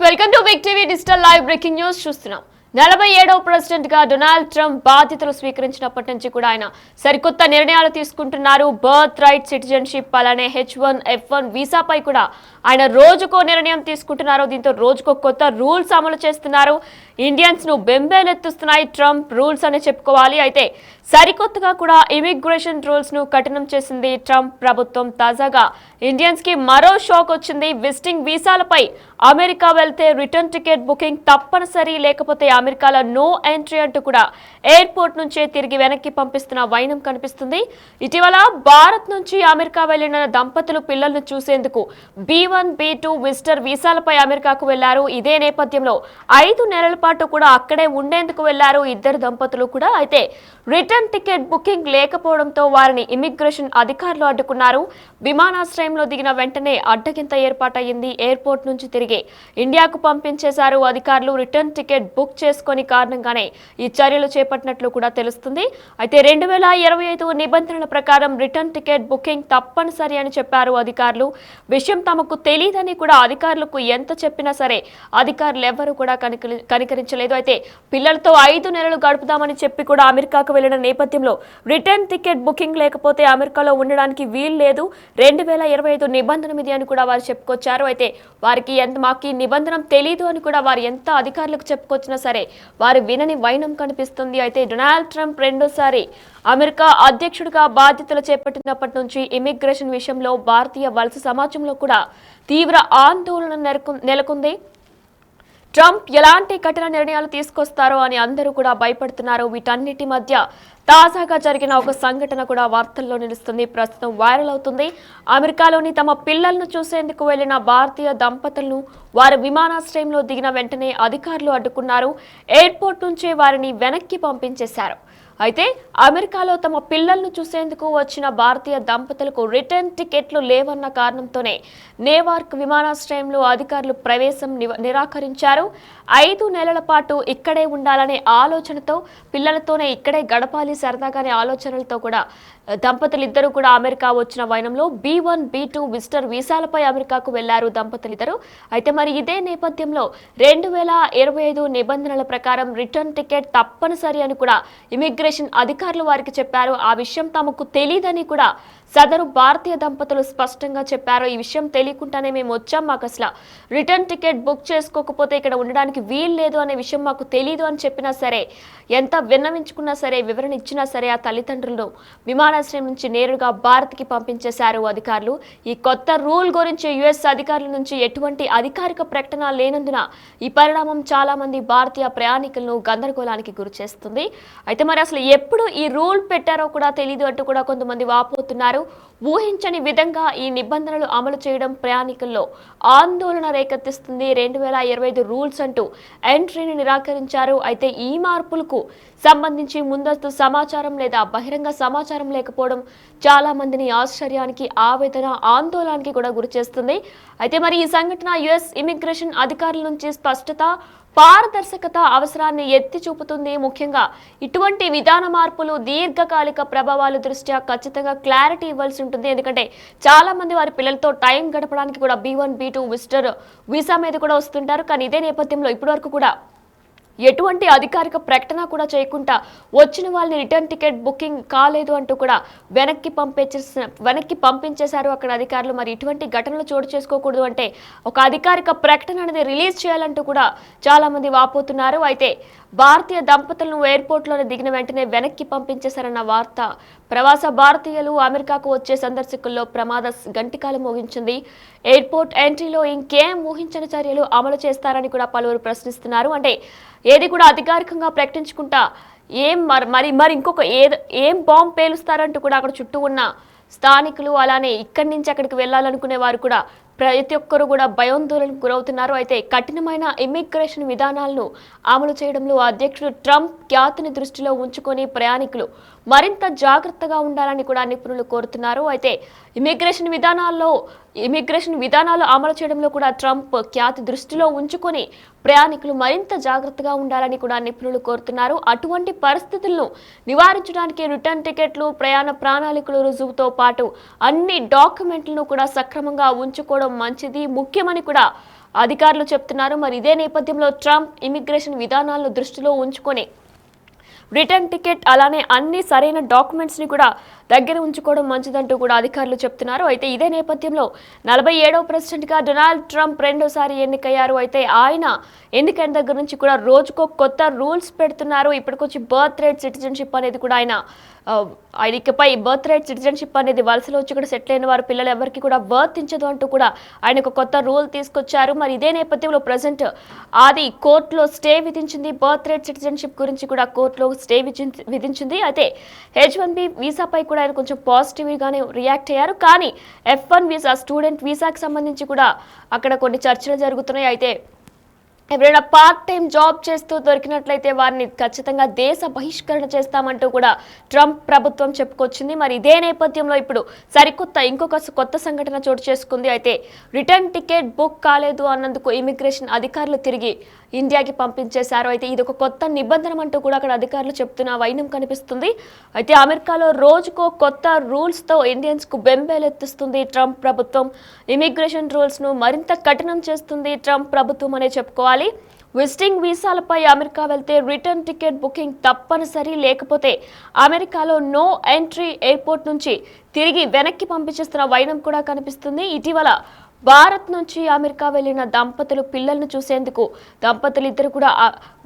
Welcome to big TV digital live breaking news చూస్తున్నాం. 47వ president గా డొనాల్డ్ ట్రంప్ బాధ్యతలు స్వీకరించినప్పటి నుంచి కూడా ఆయన సరికొత్త నిర్ణయాలు తీసుకుంటున్నారు. బర్త్ రైట్ సిటిజన్షిప్ అలానే H1F1 వీసాపై కూడా ఆయన రోజుకో నిర్ణయం తీసుకుంటున్నారు. దీంతో రోజుకో కొత్త రూల్స్ అమలు చేస్తున్నారు. ఇండియన్స్ ను బెంబేలెత్తిస్తున్నాయి ట్రంప్ రూల్స్ అని చెప్పుకోవాలి. అయితే సరికొత్తగా కూడా ఇమిగ్రేషన్ రూల్స్ ను కఠినం చేసింది ట్రంప్ ప్రభుత్వం. తాజాగా ఇండియన్స్ కి మరో షాక్ వచ్చింది. విజిటింగ్ వీసాలపై అమెరికా వెళ్తే రిటర్న్ టికెట్ బుకింగ్ తప్పనిసరి, లేకపోతే అమెరికాలో నో ఎంట్రీ అంటూ కూడా ఎయిర్పోర్ట్ నుంచే తిరిగి వెనక్కి పంపిస్తున్న వైనం కనిపిస్తుంది. ఇటీవల భారత్ నుంచి అమెరికా వెళ్లిన దంపతులు పిల్లలను చూసేందుకు B1, B2 విజిటర్ వీసాలపై అమెరికాకు వెళ్లారు. ఇదే నేపథ్యంలో 5 నెలల పాటు కూడా అక్కడే ఉండేందుకు వెళ్లారు ఇద్దరు దంపతులు కూడా. అయితే రిటర్న్ టికెట్ బుకింగ్ లేకపోవడంతో వారిని ఇమిగ్రేషన్ అధికారులు అడ్డుకున్నారు. విమానాశ్రయంలో దిగిన వెంటనే అడ్డగింత ఏర్పాటయ్యింది. ఎయిర్పోర్ట్ నుంచి తిరిగి ఇండియాకు పంపించేశారు అధికారులు. రిటర్న్ టికెట్ బుక్ చేసుకుని కారణంగానే ఈ చర్యలు చేపట్టినట్లు కూడా తెలుస్తుంది. అయితే 2025 నిబంధనల ప్రకారం రిటర్న్ టికెట్ బుకింగ్ తప్పనిసరి అని చెప్పారు అధికారులు. విషయం తమకు తెలియదని కూడా అధికారులకు ఎంత చెప్పినా సరే అధికారులు ఎవరు కూడా కనికరించలేదు. అయితే పిల్లలతో 5 నెలలు గడుపుదామని చెప్పి కూడా అమెరికాకు వెళ్లిన నేపథ్యంలో రిటర్న్ టికెట్ బుకింగ్ లేకపోతే అమెరికాలో ఉండడానికి వీలు లేదు. 2025 నిబంధన ఇది అని కూడా వారు చెప్పుకొచ్చారు. అయితే వారికి మాకు ఈ నిబంధన తెలీదు అని కూడా వారు ఎంత అధికారులకు చెప్పుకొచ్చినా సరే వారు వినని వైనం కనిపిస్తుంది. అయితే డొనాల్డ్ ట్రంప్ రెండోసారి అమెరికా అధ్యక్షుడిగా బాధ్యతలు చేపట్టినప్పటి నుంచి ఇమిగ్రేషన్ విషయంలో భారతీయ వలస సమాజంలో కూడా తీవ్ర ఆందోళన నెలకొంది. ట్రంప్ ఎలాంటి కఠిన నిర్ణయాలు తీసుకొస్తారో అని అందరూ కూడా భయపడుతున్నారు. వీటన్నిటి మధ్య తాజాగా జరిగిన ఒక సంఘటన కూడా వార్తల్లో నిలుస్తుంది, ప్రస్తుతం వైరల్ అవుతుంది. అమెరికాలోని తమ పిల్లలను చూసేందుకు వెళ్లిన భారతీయ దంపతులను వారు విమానాశ్రయంలో దిగిన వెంటనే అధికారులు అడ్డుకున్నారు. ఎయిర్పోర్ట్ నుంచే వారిని వెనక్కి పంపించేశారు. అయితే అమెరికాలో తమ పిల్లలను చూసేందుకు వచ్చిన భారతీయ దంపతులకు రిటర్న్ టికెట్లు లేవన్న కారణంతోనే నేవార్క్ విమానాశ్రయంలో అధికారులు ప్రవేశం నిరాకరించారు. 5 నెలల పాటు ఇక్కడే ఉండాలనే ఆలోచనతో, పిల్లలతోనే ఇక్కడే గడపాలి సరదాగానే ఆలోచనలతో కూడా దంపతులిద్దరూ కూడా అమెరికా వచ్చిన వైనంలో B1, B2 విజిటర్ వీసాలపై అమెరికాకు వెళ్లారు దంపతులిద్దరూ. అయితే మరి ఇదే నేపథ్యంలో 2025 నిబంధనల ప్రకారం రిటర్న్ టికెట్ తప్పనిసరి అని కూడా ఇమిగ్రేషన్ అధికారులు వారికి చెప్పారు. ఆ విషయం తమకు తెలియదని కూడా సదరు భారతీయ దంపతులు స్పష్టంగా చెప్పారు. ఈ విషయం తెలియకుండానే మేము వచ్చాం, మాకు అసలు రిటర్న్ టికెట్ బుక్ చేసుకోకపోతే ఇక్కడ ఉండడానికి వీలు లేదు అనే విషయం మాకు తెలియదు అని చెప్పినా సరే, ఎంత విన్నవించుకున్నా సరే, వివరణ ఇచ్చినా సరే ఆ తల్లిదండ్రులను విమానాశ్రయం నుంచి నేరుగా భారత్కి పంపించేశారు అధికారులు. ఈ కొత్త రూల్ గురించి US అధికారుల నుంచి ఎటువంటి అధికారిక ప్రకటన లేనందున ఈ పరిణామం చాలా మంది భారతీయ ప్రయాణికులను గందరగోళానికి గురి చేస్తుంది. అయితే మరి అసలు ఎప్పుడు ఈ రూల్ పెట్టారో కూడా తెలియదు అంటూ కూడా కొంతమంది వాపోతున్నారు. ఊహించని విధంగా ఈ నిబంధనలు అమలు చేయడం ప్రయాణికుల్లో ఆందోళన రేకెత్తిస్తుంది. 2025 రూల్స్ అంటూ ఎంట్రీని నిరాకరించారు. అయితే ఈ మార్పులకు సంబంధించి ముందస్తు సమాచారం లేదా బహిరంగ సమాచారం లేకపోవడం చాలా మందిని ఆశ్చర్యానికి, ఆవేదన, ఆందోళనకి కూడా గురి చేస్తుంది. అయితే మరి ఈ సంఘటన US ఇమిగ్రేషన్ అధికారుల నుంచి స్పష్టత, పారదర్శకత అవసరాన్ని ఎత్తి చూపుతుంది. ముఖ్యంగా ఇటువంటి విధాన మార్పులు దీర్ఘకాలిక ప్రభావాల దృష్ట్యా ఖచ్చితంగా క్లారిటీ ఇవ్వాల్సి ఉంటుంది. ఎందుకంటే చాలా మంది వారి పిల్లలతో టైం గడపడానికి కూడా B1, B2 విజిటర్ వీసా మీద కూడా వస్తుంటారు. కానీ ఇదే నేపథ్యంలో ఇప్పటివరకు కూడా ఎటువంటి అధికారిక ప్రకటన కూడా చేయకుండా వచ్చిన వాళ్ళని రిటర్న్ టికెట్ బుకింగ్ కాలేదు అంటూ కూడా వెనక్కి పంపించేశారు అక్కడ అధికారులు. మరి ఇటువంటి ఘటనలు చోటు చేసుకోకూడదు అంటే ఒక అధికారిక ప్రకటన అనేది రిలీజ్ చేయాలంటూ కూడా చాలా మంది వాపోతున్నారు. అయితే భారతీయ దంపతులను ఎయిర్పోర్ట్లోనే దిగిన వెంటనే వెనక్కి పంపించేశారన్న వార్త ప్రవాస భారతీయులు అమెరికాకు వచ్చే సందర్శకుల్లో ప్రమాద గంటికాలు మోగించింది. ఎయిర్పోర్ట్ ఎంట్రీలో ఇంకేం ఊహించని చర్యలు అమలు చేస్తారని కూడా పలువురు ప్రశ్నిస్తున్నారు. అంటే ఏది కూడా అధికారికంగా ప్రకటించుకుంటా మరి ఇంకొక ఏం బాంబు పేలుస్తారంటూ కూడా అక్కడ చుట్టూ ఉన్న స్థానికులు, అలానే ఇక్కడి నుంచి అక్కడికి వెళ్ళాలనుకునే వారు కూడా ప్రతి ఒక్కరు కూడా భయాందోళనకు గురవుతున్నారు. అయితే కఠినమైన ఇమిగ్రేషన్ విధానాలను అమలు చేయడంలో అధ్యక్షుడు ట్రంప్ ఖ్యాతిని దృష్టిలో ఉంచుకొని ప్రయాణికులు మరింత జాగ్రత్తగా ఉండాలని కూడా నిపుణులు కోరుతున్నారు. అయితే ఇమిగ్రేషన్ విధానాల్లో ఇమిగ్రేషన్ విధానాలు అమలు చేయడంలో కూడా ట్రంప్ ఖ్యాతి దృష్టిలో ఉంచుకొని ప్రయాణికులు మరింత జాగ్రత్తగా ఉండాలని కూడా నిపుణులు కోరుతున్నారు. అటువంటి పరిస్థితులను నివారించడానికి రిటర్న్ టికెట్లు, ప్రయాణ ప్రణాళికలు రుజువుతో పాటు అన్ని డాక్యుమెంట్లను కూడా సక్రమంగా ఉంచుకోవడం మంచిది, ముఖ్యమని కూడా అధికారులు చెప్తున్నారు. మరి ఇదే నేపథ్యంలో ట్రంప్ ఇమిగ్రేషన్ విధానాలను దృష్టిలో ఉంచుకొని రిటర్న్ టికెట్ అలానే అన్ని సరైన డాక్యుమెంట్స్ ని కూడా దగ్గర ఉంచుకోవడం మంచిదంటూ కూడా అధికారులు చెప్తున్నారు. అయితే ఇదే నేపథ్యంలో 47వ ప్రెసిడెంట్ గా డొనాల్డ్ ట్రంప్ రెండోసారి ఎన్నికయ్యారు. అయితే ఆయన ఎన్నికైన దగ్గర నుంచి కూడా రోజుకో కొత్త రూల్స్ పెడుతున్నారు. ఇప్పటికొచ్చి బర్త్ రైట్ సిటిజన్షిప్ అనేది కూడా ఆయన ఇకపై బర్త్ రైట్ సిటిజన్షిప్ అనేది వలసలో వచ్చి కూడా సెటిల్ అయిన వారు పిల్లలు ఎవరికి కూడా బర్త్ ఇచ్చదు అంటూ కూడా ఆయన ఒక కొత్త రూల్ తీసుకొచ్చారు. మరి ఇదే నేపథ్యంలో ప్రజెంట్ అది కోర్టులో స్టే విధించింది. బర్త్ రైట్ సిటిజన్షిప్ గురించి కూడా కోర్టులో స్టే విధించింది. అయితే H1B వీసాపై కూడా ఆయన కొంచెం పాజిటివ్గానే రియాక్ట్ అయ్యారు. కానీ F1 వీసా, స్టూడెంట్ వీసాకి సంబంధించి కూడా అక్కడ కొన్ని చర్చలు జరుగుతున్నాయి. అయితే ఎవరైనా పార్ట్ టైం జాబ్ చేస్తూ దొరికినట్లయితే వారిని ఖచ్చితంగా దేశ బహిష్కరణ చేస్తామంటూ కూడా ట్రంప్ ప్రభుత్వం చెప్పుకొచ్చింది. మరి ఇదే నేపథ్యంలో ఇప్పుడు ఇంకొక కొత్త సంఘటన చోటు చేసుకుంది. అయితే రిటర్న్ టికెట్ బుక్ కాలేదు అన్నందుకు ఇమిగ్రేషన్ అధికారులు తిరిగి ఇండియాకి పంపించేశారు. అయితే ఇది ఒక కొత్త నిబంధన అంటూ కూడా అక్కడ అధికారులు చెప్తున్న వైనం కనిపిస్తుంది. అయితే అమెరికాలో రోజుకో కొత్త రూల్స్ తో ఇండియన్స్ కు బెంబేలెత్తిస్తుంది ట్రంప్ ప్రభుత్వం. ఇమిగ్రేషన్ రూల్స్ ను మరింత కఠినం చేస్తుంది ట్రంప్ ప్రభుత్వం అనే చెప్పుకోవాలి. విజిటింగ్ వీసాలపై అమెరికా వెళ్తే రిటర్న్ టికెట్ బుకింగ్ తప్పనిసరి, లేకపోతే అమెరికాలో నో ఎంట్రీ, ఎయిర్పోర్ట్ నుంచి తిరిగి వెనక్కి పంపించేస్తున్న వైనం కూడా కనిపిస్తుంది. ఇటీవల భారత్ నుంచి అమెరికా వెళ్లిన దంపతులు పిల్లలను చూసేందుకు దంపతులు ఇద్దరు కూడా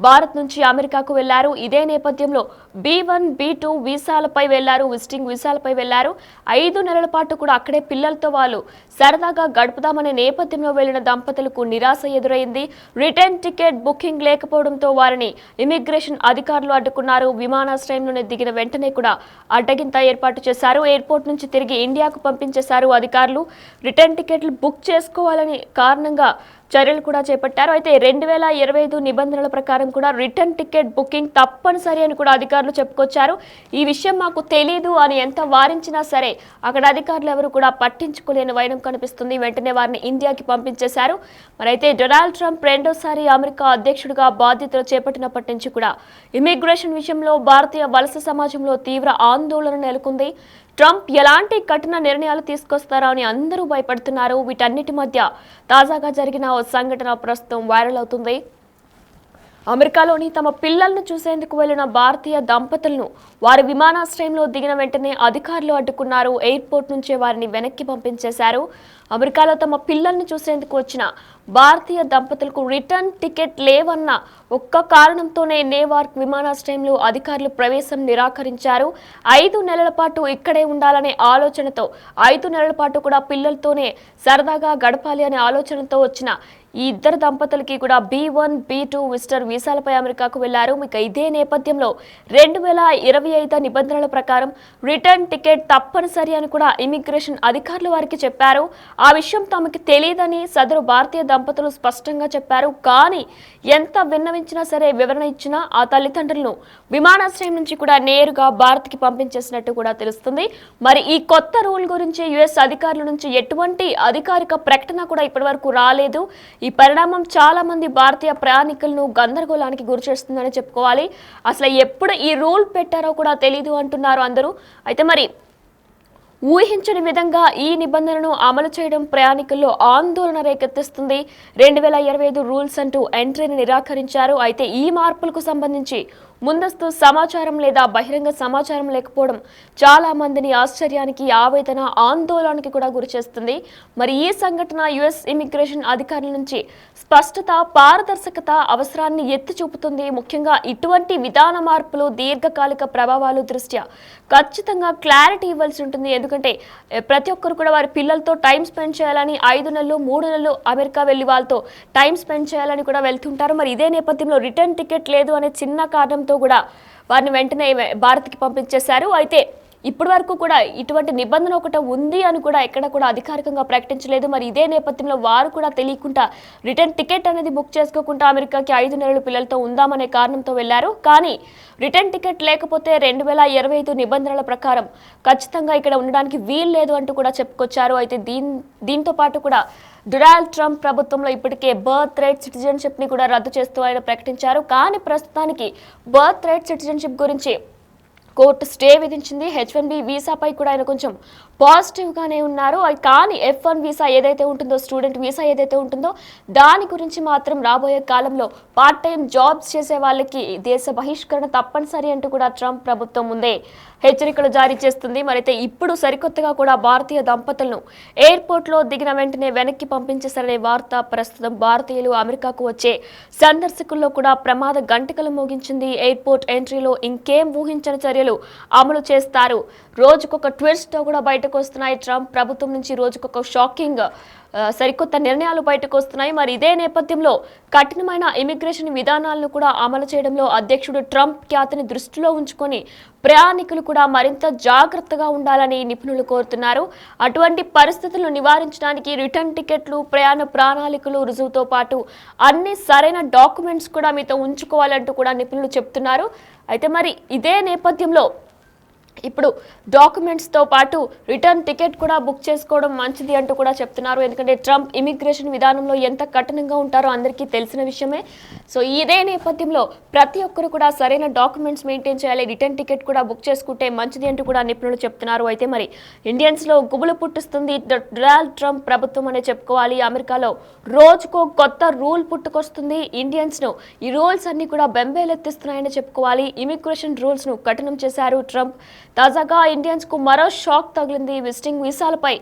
భారత్ నుంచి అమెరికాకు వెళ్లారు. ఇదే నేపథ్యంలో B1, B2 వీసాలపై వెళ్లారు, విజిటింగ్ వీసాలపై వెళ్లారు. 5 నెలల పాటు కూడా అక్కడే పిల్లలతో వాళ్ళు సరదాగా గడుపుదామనే నేపథ్యంలో వెళ్లిన దంపతులకు నిరాశ ఎదురైంది. రిటర్న్ టికెట్ బుకింగ్ లేకపోవడంతో వారిని ఇమిగ్రేషన్ అధికారులు అడ్డుకున్నారు. విమానాశ్రయంలోనే దిగిన వెంటనే కూడా అడ్డగింత ఏర్పాటు చేశారు. ఎయిర్పోర్ట్ నుంచి తిరిగి ఇండియాకు పంపించేశారు అధికారులు. రిటర్న్ టికెట్లు బుక్ చేసుకోవాలని కారణంగా చర్యలు కూడా చేపట్టారు. అయితే 2025 నిబంధనల ప్రకారం కూడా రిటర్న్ టికెట్ బుకింగ్ తప్పనిసరి అని కూడా అధికారులు చెప్పుకొచ్చారు. ఈ విషయం మాకు తెలీదు అని ఎంత వారించినా సరే అక్కడ అధికారులు ఎవరు కూడా పట్టించుకోలేని వైనం కనిపిస్తుంది. వెంటనే వారిని ఇండియాకి పంపించేశారు. మరైతే డొనాల్డ్ ట్రంప్ రెండోసారి అమెరికా అధ్యక్షుడిగా బాధ్యతలు చేపట్టినప్పటి నుంచి కూడా ఇమిగ్రేషన్ విషయంలో భారతీయ వలస సమాజంలో తీవ్ర ఆందోళన నెలకొంది. ట్రంప్ ఎలాంటి కఠిన నిర్ణయాలు తీసుకొస్తారో అని అందరూ భయపడుతున్నారు. వీటన్నిటి మధ్య తాజాగా జరిగిన ఓ సంఘటన ప్రస్తుతం వైరల్ అవుతుంది. అమెరికాలోని తమ పిల్లలను చూసేందుకు వెళ్లిన భారతీయ దంపతులను వారి విమానాశ్రయంలో దిగిన వెంటనే అధికారులు అడ్డుకున్నారు. ఎయిర్పోర్ట్ నుంచే వారిని వెనక్కి పంపించేశారు. అమెరికాలో తమ పిల్లల్ని చూసేందుకు వచ్చిన భారతీయ దంపతులకు రిటర్న్ టికెట్ లేవన్న ఒక్క కారణంతోనే నేవార్క్ విమానాశ్రయంలో అధికారులు ప్రవేశం నిరాకరించారు. 5 నెలల పాటు ఇక్కడే ఉండాలనే ఆలోచనతో, 5 నెలల పాటు కూడా పిల్లలతోనే సరదాగా గడపాలి అనే ఆలోచనతో వచ్చిన ఈ ఇద్దరు దంపతులకి కూడా B1, B2 విజిటర్ వీసాలపై అమెరికాకు వెళ్లారు. ఇక ఇదే నేపథ్యంలో 2025 నిబంధనల ప్రకారం రిటర్న్ టికెట్ తప్పనిసరి అని కూడా ఇమిగ్రేషన్ అధికారులు వారికి చెప్పారు. ఆ విషయం తమకి తెలియదని సదరు భారతీయ దంపతులు స్పష్టంగా చెప్పారు. కానీ ఎంత విన్నవించినా సరే, వివరణ ఇచ్చినా ఆ తల్లిదండ్రులను విమానాశ్రయం నుంచి కూడా నేరుగా భారత్కి పంపించేసినట్టు కూడా తెలుస్తుంది. మరి ఈ కొత్త రూల్ గురించి US అధికారుల నుంచి ఎటువంటి అధికారిక ప్రకటన కూడా ఇప్పటివరకు రాలేదు. ఈ పరిణామం చాలా మంది భారతీయ ప్రయాణికులను గందరగోళానికి గురిచేస్తుందని చెప్పుకోవాలి. అసలు ఎప్పుడు ఈ రూల్ పెట్టారో కూడా తెలీదు అంటున్నారు అందరూ. అయితే మరి ఊహించని విధంగా ఈ నిబంధనను అమలు చేయడం ప్రయాణికుల్లో ఆందోళన రేకెత్తిస్తుంది. 2025 రూల్స్ అంటూ ఎంట్రీని నిరాకరించారు. అయితే ఈ మార్పులకు సంబంధించి ముందస్తు సమాచారం లేదా బహిరంగ సమాచారం లేకపోవడం చాలా మందిని ఆశ్చర్యానికి, ఆవేదన, ఆందోళనకి కూడా గురిచేస్తుంది. మరి ఈ సంఘటన US ఇమిగ్రేషన్ అధికారుల నుంచి స్పష్టత, పారదర్శకత అవసరాన్ని ఎత్తి చూపుతుంది. ముఖ్యంగా ఇటువంటి విధాన మార్పులు దీర్ఘకాలిక ప్రభావాలు దృష్ట్యా ఖచ్చితంగా క్లారిటీ ఇవ్వాల్సి ఉంటుంది. ఎందుకంటే ప్రతి ఒక్కరు కూడా వారి పిల్లలతో టైం స్పెండ్ చేయాలని, 5 నెలలు 3 నెలలు అమెరికా వెళ్ళి వాళ్ళతో టైం స్పెండ్ చేయాలని కూడా వెళ్తుంటారు. మరి ఇదే నేపథ్యంలో రిటర్న్ టికెట్ లేదు అనే చిన్న కారణంతో కూడా వారిని వెంటనే భారత్కి పంపించేశారు. అయితే ఇప్పటి వరకు కూడా ఇటువంటి నిబంధన ఒకటి ఉంది అని కూడా ఎక్కడ కూడా అధికారికంగా ప్రకటించలేదు. మరి ఇదే నేపథ్యంలో వారు కూడా తెలియకుండా రిటర్న్ టికెట్ అనేది బుక్ చేసుకోకుండా అమెరికాకి 5 నెలల పిల్లలతో ఉందామనే కారణంతో వెళ్లారు. కానీ రిటర్న్ టికెట్ లేకపోతే 2025 నిబంధనల ప్రకారం ఖచ్చితంగా ఇక్కడ ఉండడానికి వీలు లేదు అంటూ కూడా చెప్పుకొచ్చారు. అయితే దీంతో పాటు కూడా డొనాల్డ్ ట్రంప్ ప్రభుత్వంలో ఇప్పటికే బర్త్ రైట్ సిటిజన్షిప్ ని కూడా రద్దు చేస్తూ ఆయన ప్రకటించారు. కానీ ప్రస్తుతానికి బర్త్ రైట్ సిటిజన్షిప్ గురించి కోర్టు స్టే విధించింది. H1B వీసాపై కూడా ఆయన కొంచెం పాజిటివ్ గానే ఉన్నారు. కానీ F1 వీసా ఏదైతే ఉంటుందో, స్టూడెంట్ వీసా ఏదైతే ఉంటుందో దాని గురించి మాత్రం రాబోయే కాలంలో పార్ట్ టైం జాబ్స్ చేసే వాళ్ళకి దేశ బహిష్కరణ తప్పనిసరి అంటూ కూడా ట్రంప్ ప్రభుత్వం ముందే హెచ్చరికలు జారీ చేస్తుంది. మరైతే ఇప్పుడు సరికొత్తగా కూడా భారతీయ దంపతులను ఎయిర్పోర్ట్ లో దిగిన వెంటనే వెనక్కి పంపించేశారనే వార్త ప్రస్తుతం భారతీయులు అమెరికాకు వచ్చే సందర్శకుల్లో కూడా ప్రమాద గంటకలు మోగించింది. ఎయిర్పోర్ట్ ఎంట్రీలో ఇంకేం ఊహించని చర్యలు అమలు చేస్తారు. రోజుకొక ట్విస్ట్ తో కూడా బయటకు వస్తున్నాయి. ట్రంప్ ప్రభుత్వం నుంచి రోజుకొక షాకింగ్ సరికొత్త నిర్ణయాలు బయటకు వస్తున్నాయి. మరి ఇదే నేపథ్యంలో కఠినమైన ఇమిగ్రేషన్ విధానాలను కూడా అమలు చేయడంలో అధ్యక్షుడు ట్రంప్ ఖ్యాతిని దృష్టిలో ఉంచుకొని ప్రయాణికులు కూడా మరింత జాగ్రత్తగా ఉండాలని నిపుణులు కోరుతున్నారు. అటువంటి పరిస్థితులను నివారించడానికి రిటర్న్ టికెట్లు, ప్రయాణ ప్రణాళికలు, రుజువుతో పాటు అన్ని సరైన డాక్యుమెంట్స్ కూడా మీతో ఉంచుకోవాలంటూ కూడా నిపుణులు చెప్తున్నారు. అయితే మరి ఇదే నేపథ్యంలో ఇప్పుడు డాక్యుమెంట్స్తో పాటు రిటర్న్ టికెట్ కూడా బుక్ చేసుకోవడం మంచిది అంటూ కూడా చెప్తున్నారు. ఎందుకంటే ట్రంప్ ఇమిగ్రేషన్ విధానంలో ఎంత కఠినంగా ఉంటారో అందరికీ తెలిసిన విషయమే. సో ఇదే నేపథ్యంలో ప్రతి ఒక్కరు కూడా సరైన డాక్యుమెంట్స్ మెయింటైన్ చేయాలి, రిటర్న్ టికెట్ కూడా బుక్ చేసుకుంటే మంచిది అంటూ కూడా నిపుణులు చెప్తున్నారు. అయితే మరి ఇండియన్స్లో గుబులు పుట్టిస్తుంది డొనాల్డ్ ట్రంప్ ప్రభుత్వం అనే చెప్పుకోవాలి. అమెరికాలో రోజుకో కొత్త రూల్ పుట్టుకొస్తుంది. ఇండియన్స్ను ఈ రూల్స్ అన్ని కూడా బెంబేలెత్తిస్తున్నాయని చెప్పుకోవాలి. ఇమిగ్రేషన్ రూల్స్ను కఠినం చేశారు ట్రంప్. తాజాగా ఇండియన్స్ కు మరో షాక్ తగిలింది. విజిటింగ్ వీసాలపై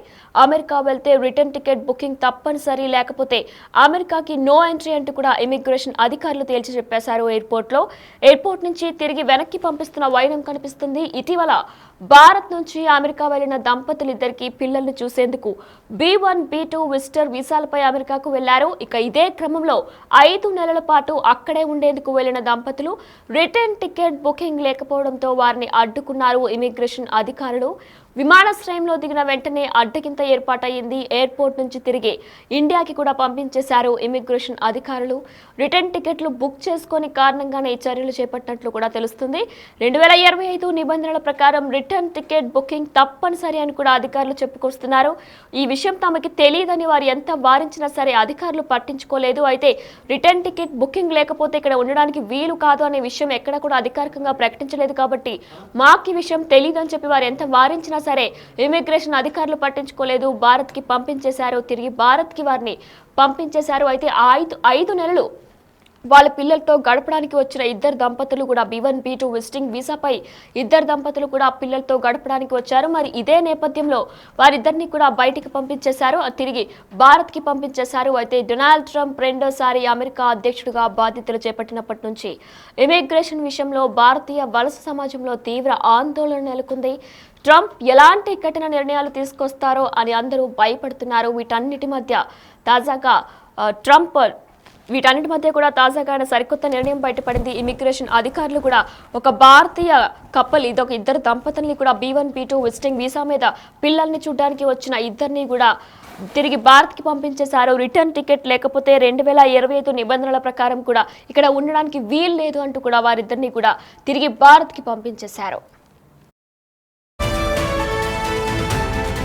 అమెరికా వెళ్తే రిటర్న్ టికెట్ బుకింగ్ తప్పనిసరి, లేకపోతే అమెరికాకి నో ఎంట్రీ అంటూ కూడా ఇమిగ్రేషన్ అధికారులు తేల్చి చెప్పేశారు. ఎయిర్పోర్ట్ నుంచి తిరిగి వెనక్కి పంపిస్తున్న వైనం కనిపిస్తుంది. ఇటీవల భారత్ నుంచి అమెరికా వెళ్లిన దంపతులిద్దరికి పిల్లల్ని చూసేందుకు B1, B2 విజిటర్ వీసాలపై అమెరికాకు వెళ్లారు. ఇక ఇదే క్రమంలో 5 నెలల పాటు అక్కడే ఉండేందుకు వెళ్లిన దంపతులు రిటర్న్ టికెట్ బుకింగ్ లేకపోవడంతో వారిని అడ్డుకున్నారు ఇమిగ్రేషన్ అధికారులు. విమానాశ్రయంలో దిగిన వెంటనే అడ్డగింత ఏర్పాటయ్యింది. ఎయిర్పోర్ట్ నుంచి తిరిగి ఇండియాకి కూడా పంపించేశారు ఇమిగ్రేషన్ అధికారులు. రిటర్న్ టికెట్లు బుక్ చేసుకుని కారణంగానే ఈ చర్యలు చేపట్టినట్లు కూడా తెలుస్తుంది. 2025 నిబంధనల ప్రకారం రిటర్న్ టికెట్ బుకింగ్ తప్పనిసరి అని కూడా అధికారులు చెప్పుకొస్తున్నారు. ఈ విషయం తమకి తెలియదని వారు ఎంత వారించినా సరే అధికారులు పట్టించుకోలేదు. అయితే రిటర్న్ టికెట్ బుకింగ్ లేకపోతే ఇక్కడ ఉండడానికి వీలు కాదు అనే విషయం ఎక్కడ కూడా అధికారికంగా ప్రకటించలేదు. కాబట్టి మాకు ఈ విషయం తెలియదని చెప్పి వారు ఎంత వారించినా సరే ఇమిగ్రేషన్ అధికారులు పట్టించుకోలేదు. భారత్కి పంపించేశారు. తిరిగి భారత్కి వారిని పంపించేశారు. అయితే 5 నెలలు వాళ్ళ పిల్లలతో గడపడానికి వచ్చిన ఇద్దరు దంపతులు కూడా B1, B2 విజిటింగ్ వీసాపై ఇద్దరు దంపతులు కూడా పిల్లలతో గడపడానికి వచ్చారు. మరి ఇదే నేపథ్యంలో వారిద్దరిని కూడా బయటికి పంపించేశారు, తిరిగి భారత్కి పంపించేశారు. అయితే డొనాల్డ్ ట్రంప్ రెండోసారి అమెరికా అధ్యక్షుడిగా బాధ్యతలు చేపట్టినప్పటి నుంచి ఇమిగ్రేషన్ విషయంలో భారతీయ వలస సమాజంలో తీవ్ర ఆందోళన నెలకొంది. ట్రంప్ ఎలాంటి కఠిన నిర్ణయాలు తీసుకొస్తారో అని అందరూ భయపడుతున్నారు. వీటన్నిటి మధ్య కూడా తాజాగా ఆయన సరికొత్త నిర్ణయం బయటపడింది. ఇమిగ్రేషన్ అధికారులు కూడా ఒక భారతీయ కపుల్, ఇదొక ఇద్దరు దంపతుల్ని కూడా B1, B2 విజిటింగ్ వీసా మీద పిల్లల్ని చూడడానికి వచ్చిన ఇద్దరిని కూడా తిరిగి భారత్కి పంపించేశారు. రిటర్న్ టికెట్ లేకపోతే 2025 నిబంధనల ప్రకారం కూడా ఇక్కడ ఉండడానికి వీలు లేదు అంటూ కూడా వారిద్దరిని కూడా తిరిగి భారత్కి పంపించేశారు.